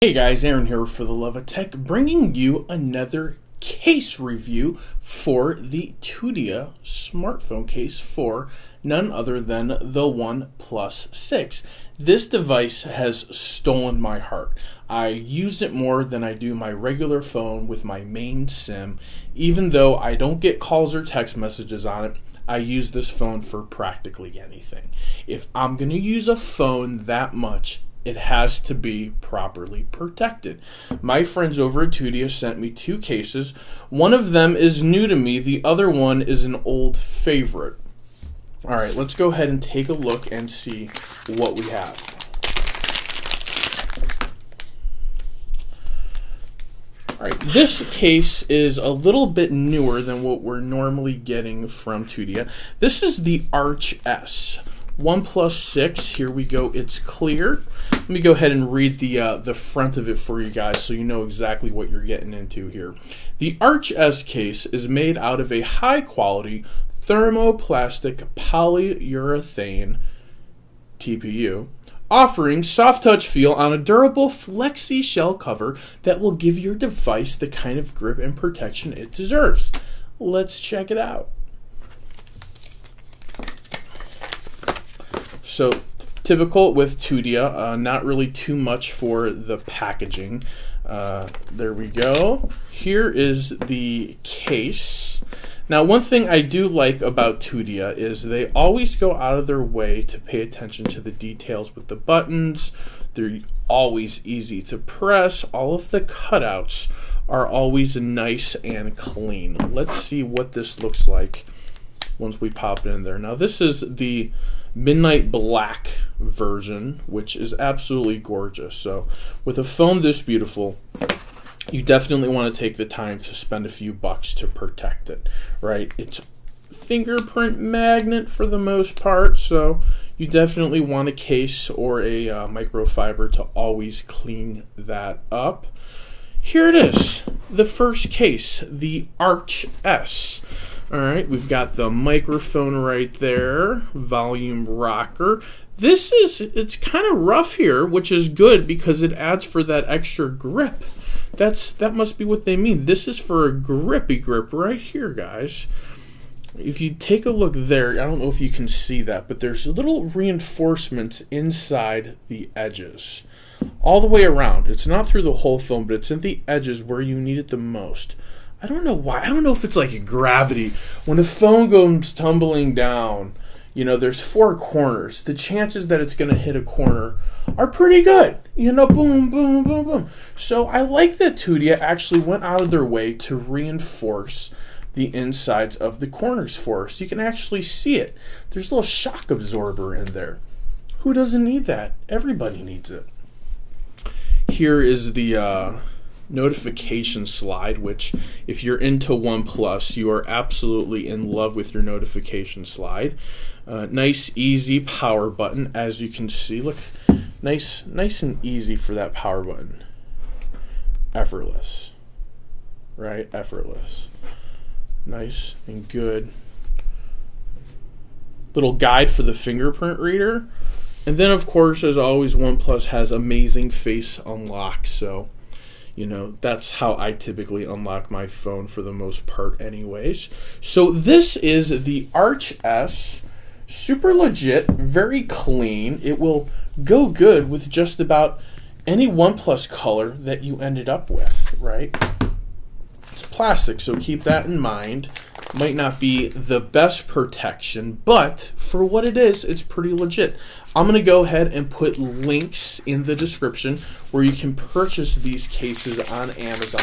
Hey guys, Aaron here for the Love of Tech, bringing you another case review for the Tudia smartphone case for none other than the OnePlus 6. This device has stolen my heart. I use it more than I do my regular phone with my main SIM. Even though I don't get calls or text messages on it, I use this phone for practically anything. If I'm going to use a phone that much, it has to be properly protected. My friends over at Tudia sent me two cases. One of them is new to me. The other one is an old favorite. All right, let's go ahead and take a look and see what we have. All right, this case is a little bit newer than what we're normally getting from Tudia. This is the Arch S. OnePlus 6, here we go, it's clear. Let me go ahead and read the front of it for you guys so you know exactly what you're getting into here. The Arch S case is made out of a high-quality thermoplastic polyurethane TPU, offering soft touch feel on a durable flexi shell cover that will give your device the kind of grip and protection it deserves. Let's check it out. So, typical with Tudia, not really too much for the packaging. There we go. Here is the case. Now, one thing I do like about Tudia is they always go out of their way to pay attention to the details with the buttons. They're always easy to press. All of the cutouts are always nice and clean. Let's see what this looks like once we pop it in there. Now, this is the midnight black version, which is absolutely gorgeous. So with a phone this beautiful, you definitely want to take the time to spend a few bucks to protect it, right? It's fingerprint magnet for the most part, so you definitely want a case or a microfiber to always clean that up. Here it is, the first case, the Arch S. All right, we've got the microphone right there, volume rocker. It's kind of rough here, which is good because it adds for that extra grip. That must be what they mean. This is for a grippy grip right here, guys. If you take a look there, I don't know if you can see that, but there's little reinforcements inside the edges. All the way around. It's not through the whole phone, but it's in the edges where you need it the most. I don't know why. I don't know if it's like gravity. When a phone goes tumbling down, you know, there's four corners. The chances that it's going to hit a corner are pretty good. You know, boom, boom, boom, boom. So I like that Tudia actually went out of their way to reinforce the insides of the corners for us. You can actually see it. There's a little shock absorber in there. Who doesn't need that? Everybody needs it. Here is the notification slide, which if you're into OnePlus, you are absolutely in love with your notification slide. Nice, easy power button, as you can see. Look, nice and easy for that power button. Effortless, right? Effortless. Nice and good. Little guide for the fingerprint reader. And then, of course, as always, OnePlus has amazing face unlock, so you know, that's how I typically unlock my phone for the most part anyways. So this is the Arch S. Super legit, very clean. It will go good with just about any OnePlus color that you ended up with, right? It's plastic, so keep that in mind. Might not be the best protection, but for what it is, it's pretty legit. I'm going to go ahead and put links in the description where you can purchase these cases on Amazon.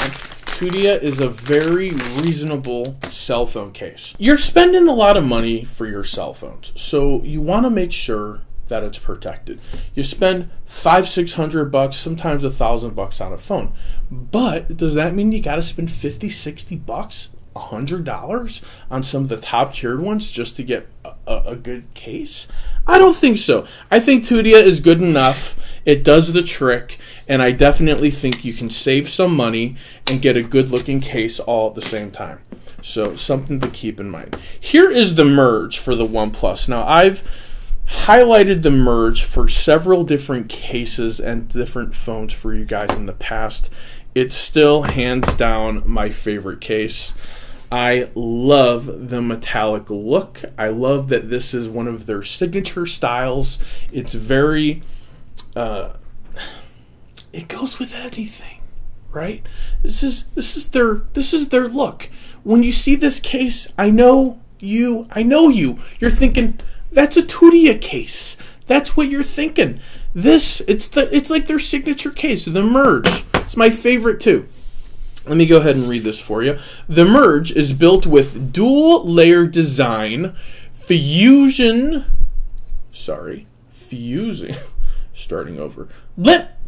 Tudia is a very reasonable cell phone case. You're spending a lot of money for your cell phones, so you want to make sure that it's protected. You spend $500-600, sometimes $1,000 on a phone, but does that mean you got to spend $50-60? $100 on some of the top tiered ones just to get a good case? I don't think so. I think Tudia is good enough. It does the trick, and I definitely think you can save some money and get a good looking case all at the same time. So something to keep in mind. Here is the merge for the OnePlus. Now I've highlighted the merge for several different cases and different phones for you guys in the past. It's still hands down my favorite case. I love the metallic look. I love that this is one of their signature styles. It's very, it goes with anything, right? This is their look. When you see this case, I know you. You're thinking, that's a Tudia case. That's what you're thinking. It's like their signature case, the merge. It's my favorite too. Let me go ahead and read this for you. The merge is built with dual layer design, fusing, starting over. Let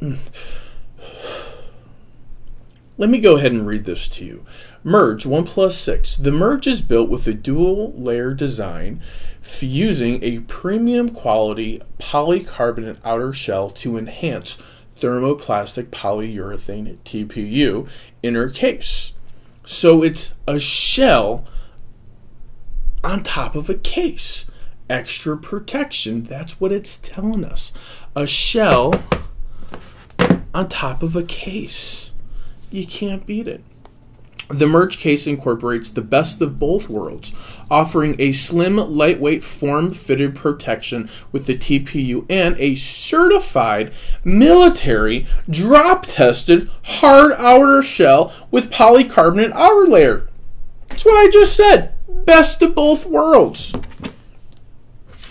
me go ahead and read this to you. Merge OnePlus 6. The merge is built with a dual layer design, fusing a premium quality polycarbonate outer shell to enhance thermoplastic polyurethane TPU inner case. So it's a shell on top of a case. Extra protection. That's what it's telling us. A shell on top of a case. You can't beat it. The merge case incorporates the best of both worlds, offering a slim, lightweight, form-fitted protection with the TPU and a certified military drop-tested hard outer shell with polycarbonate outer layer. That's what I just said. Best of both worlds.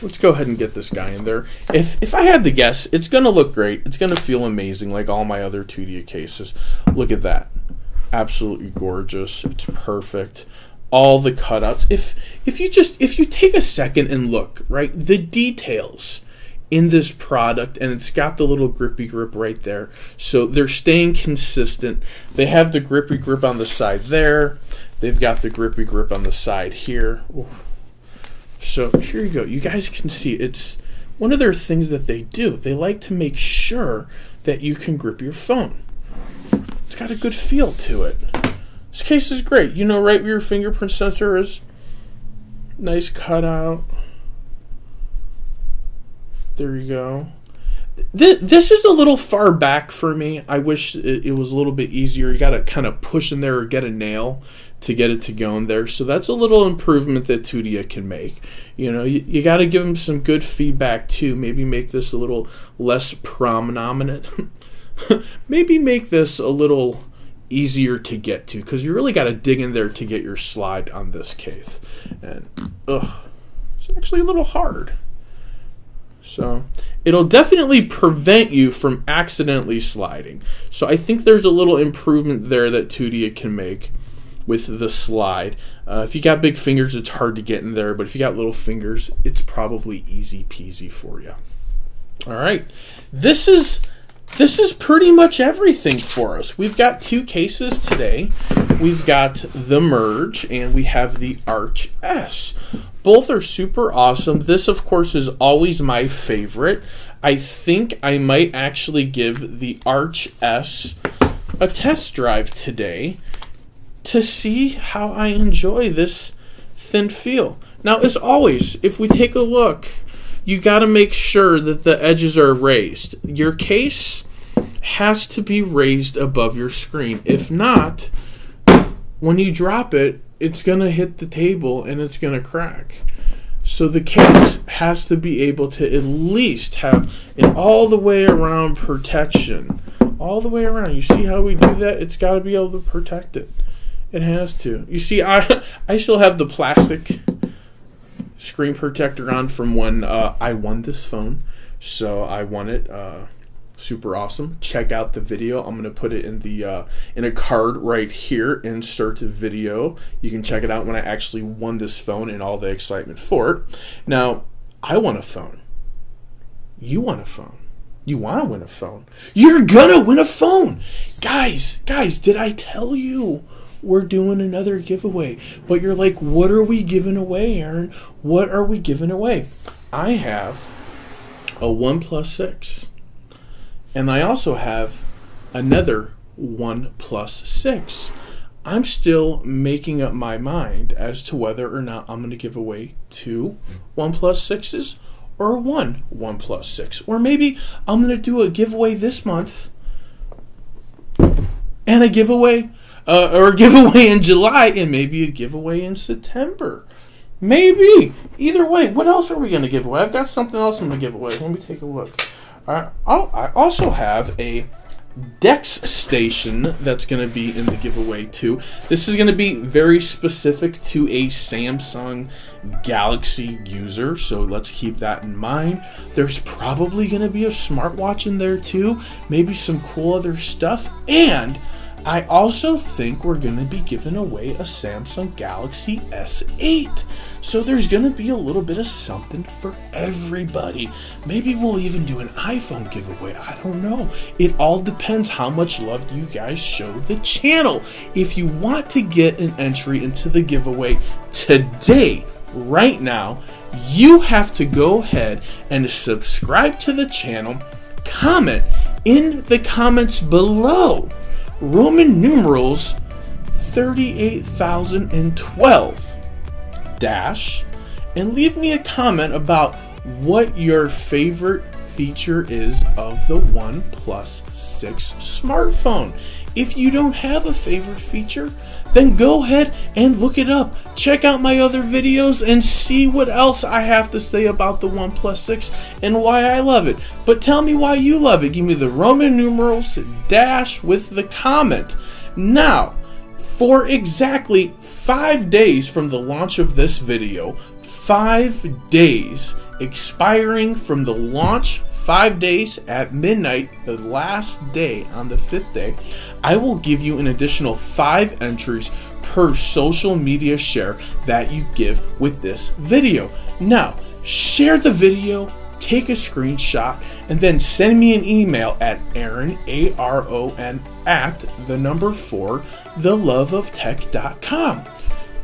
Let's go ahead and get this guy in there. If I had to guess, it's going to look great. It's going to feel amazing like all my other Tudia cases. Look at that. Absolutely gorgeous. It's perfect. All the cutouts. If you take a second and look, right, the details in this product, and it's got the little grippy grip right there. So they're staying consistent. They have the grippy grip on the side there. They've got the grippy grip on the side here. Ooh. So here you go. You guys can see it's one of their things that they do. They like to make sure that you can grip your phone. It's got a good feel to it. This case is great. You know right where your fingerprint sensor is. Nice cutout. There you go. This is a little far back for me. I wish it was a little bit easier. You got to kind of push in there or get a nail to get it to go in there. So that's a little improvement that Tudia can make. You know, you got to give them some good feedback too. Maybe make this a little less prominent. Maybe make this a little easier to get to, because you really got to dig in there to get your slide on this case. And it's actually a little hard. So it'll definitely prevent you from accidentally sliding. So I think there's a little improvement there that Tudia can make with the slide. If you got big fingers, it's hard to get in there, but if you got little fingers, it's probably easy peasy for you. All right, this is pretty much everything for us. We've got two cases today. We've got the merge and we have the Arch S. Both are super awesome. This, of course, is always my favorite. I think I might actually give the Arch S a test drive today to see how I enjoy this thin feel. Now, as always, if we take a look, you got to make sure that the edges are raised. Your case has to be raised above your screen. If not, when you drop it, it's going to hit the table and it's going to crack. So the case has to be able to at least have an all the way around protection. All the way around. You see how we do that? It's got to be able to protect it. It has to. You see, I still have the plastic screen protector on from when I won this phone. So I won it. Super awesome. Check out the video. I'm going to put it in the in a card right here. Insert video. You can check it out when I actually won this phone and all the excitement for it. Now, I want a phone. You want a phone. You want to win a phone. You're going to win a phone. Guys, did I tell you we're doing another giveaway? But you're like, what are we giving away, Aaron? What are we giving away? I have a OnePlus 6. And I also have another OnePlus 6. I'm still making up my mind as to whether or not I'm going to give away two OnePlus 6s or one OnePlus 6. Or maybe I'm going to do a giveaway this month and a giveaway or a giveaway in July and maybe a giveaway in September. Maybe. Either way, what else are we going to give away? I've got something else I'm going to give away. Let me take a look. I also have a Dex station that's going to be in the giveaway too. This is going to be very specific to a Samsung Galaxy user, so let's keep that in mind. There's probably going to be a smartwatch in there too, maybe some cool other stuff, and I also think we're going to be giving away a Samsung Galaxy S8. So there's going to be a little bit of something for everybody. Maybe we'll even do an iPhone giveaway. I don't know. It all depends how much love you guys show the channel. If you want to get an entry into the giveaway today, right now, you have to go ahead and subscribe to the channel, comment in the comments below Roman numerals 38,012 dash and leave me a comment about what your favorite feature is of the OnePlus 6 smartphone. If you don't have a favorite feature, then go ahead and look it up. Check out my other videos and see what else I have to say about the OnePlus 6 and why I love it. But tell me why you love it. Give me the Roman numerals dash with the comment. Now, for exactly 5 days from the launch of this video, 5 days expiring from the launch, 5 days at midnight, the last day on the 5th day, I will give you an additional 5 entries per social media share that you give with this video. Now, share the video, take a screenshot, and then send me an email at Aaron, ARON, at the number 4, theloveoftech.com.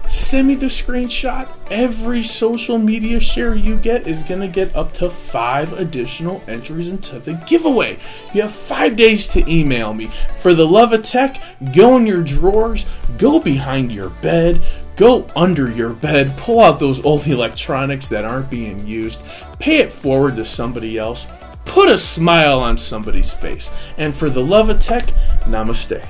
Send me the screenshot. Every social media share you get is going to get up to 5 additional entries into the giveaway. You have 5 days to email me. For the love of tech, go in your drawers, go behind your bed, go under your bed, pull out those old electronics that aren't being used, pay it forward to somebody else, put a smile on somebody's face. And for the love of tech, namaste.